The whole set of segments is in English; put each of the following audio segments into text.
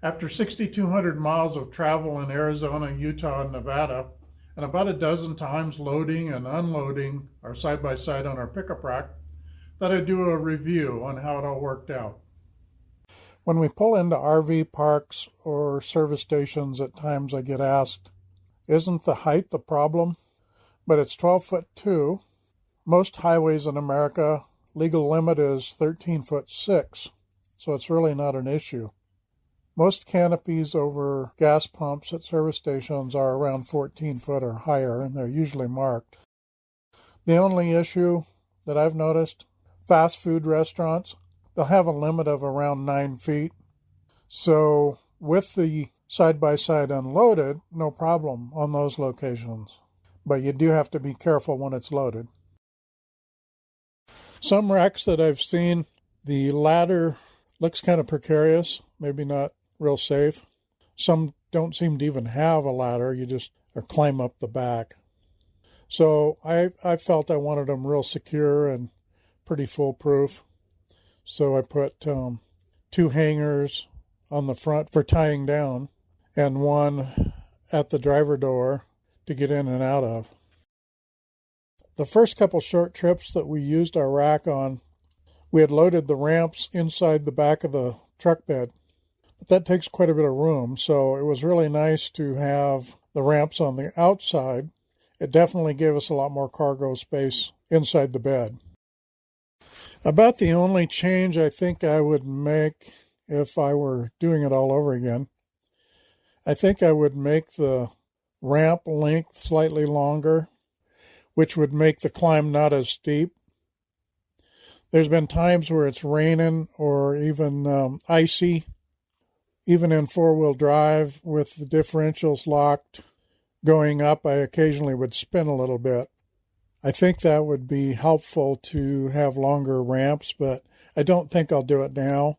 After 6,200 miles of travel in Arizona, Utah, and Nevada, and about a dozen times loading and unloading our side-by-side on our pickup rack, thought I'd do a review on how it all worked out. When we pull into RV parks or service stations, at times I get asked, isn't the height the problem? But it's 12'2". Most highways in America, legal limit is 13'6", so it's really not an issue. Most canopies over gas pumps at service stations are around 14 foot or higher, and they're usually marked. The only issue that I've noticed, fast food restaurants, they'll have a limit of around 9 feet. So with the side-by-side unloaded, no problem on those locations. But you do have to be careful when it's loaded. Some racks that I've seen, the ladder looks kind of precarious, maybe not real safe. Some don't seem to even have a ladder. You just climb up the back. So I felt I wanted them real secure and pretty foolproof. So I put 2 hangers on the front for tying down and one at the driver door to get in and out of. The first couple short trips that we used our rack on, we had loaded the ramps inside the back of the truck bed. But that takes quite a bit of room, so it was really nice to have the ramps on the outside. It definitely gave us a lot more cargo space inside the bed. About the only change I think I would make if I were doing it all over again, I think I would make the ramp length slightly longer, which would make the climb not as steep. There's been times where it's raining or even icy. Even in four-wheel drive with the differentials locked going up, I occasionally would spin a little bit. I think that would be helpful to have longer ramps, but I don't think I'll do it now.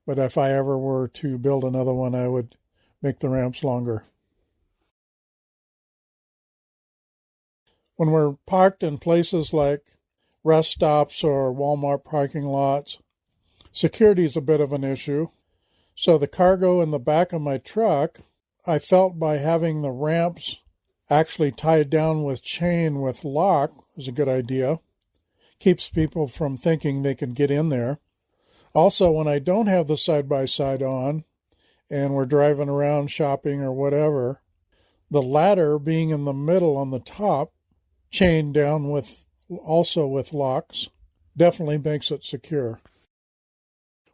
But if I ever were to build another one, I would make the ramps longer. When we're parked in places like rest stops or Walmart parking lots, security is a bit of an issue. So the cargo in the back of my truck, I felt by having the ramps actually tied down with chain with lock was a good idea. Keeps people from thinking they can get in there. Also, when I don't have the side-by-side on and we're driving around shopping or whatever, the ladder being in the middle on the top, chained down with locks, definitely makes it secure.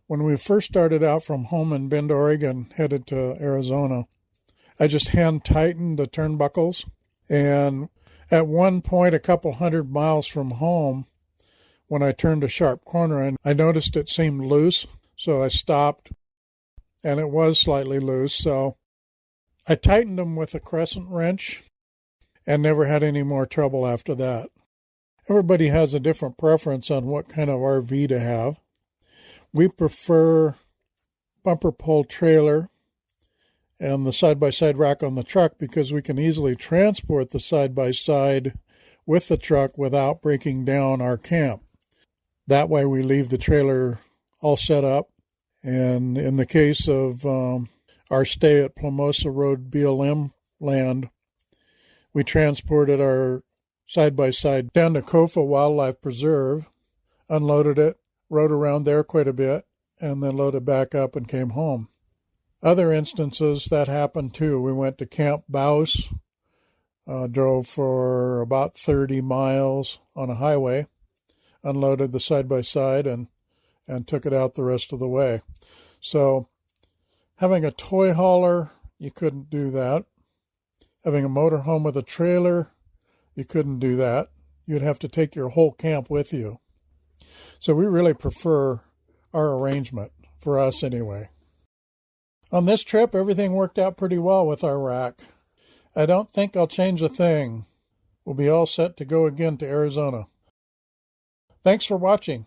When we first started out from home in Bend, Oregon, headed to Arizona, I just hand tightened the turnbuckles. And at one point, a couple 100 miles from home, when I turned a sharp corner, and I noticed it seemed loose. So I stopped, and it was slightly loose. So I tightened them with a crescent wrench and never had any more trouble after that. Everybody has a different preference on what kind of RV to have. We prefer bumper pull trailer and the side-by-side rack on the truck because we can easily transport the side-by-side with the truck without breaking down our camp. That way we leave the trailer all set up. And in the case of our stay at Plumosa Road BLM land, we transported our side-by-side down to Kofa Wildlife Preserve, unloaded it, rode around there quite a bit, and then loaded back up and came home. Other instances that happened too. We went to Camp Baus, drove for about 30 miles on a highway, unloaded the side-by-side, and took it out the rest of the way. So having a toy hauler, you couldn't do that. Having a motorhome with a trailer, you couldn't do that. You'd have to take your whole camp with you. So we really prefer our arrangement, for us anyway. On this trip, everything worked out pretty well with our rack. I don't think I'll change a thing. We'll be all set to go again to Arizona. Thanks for watching.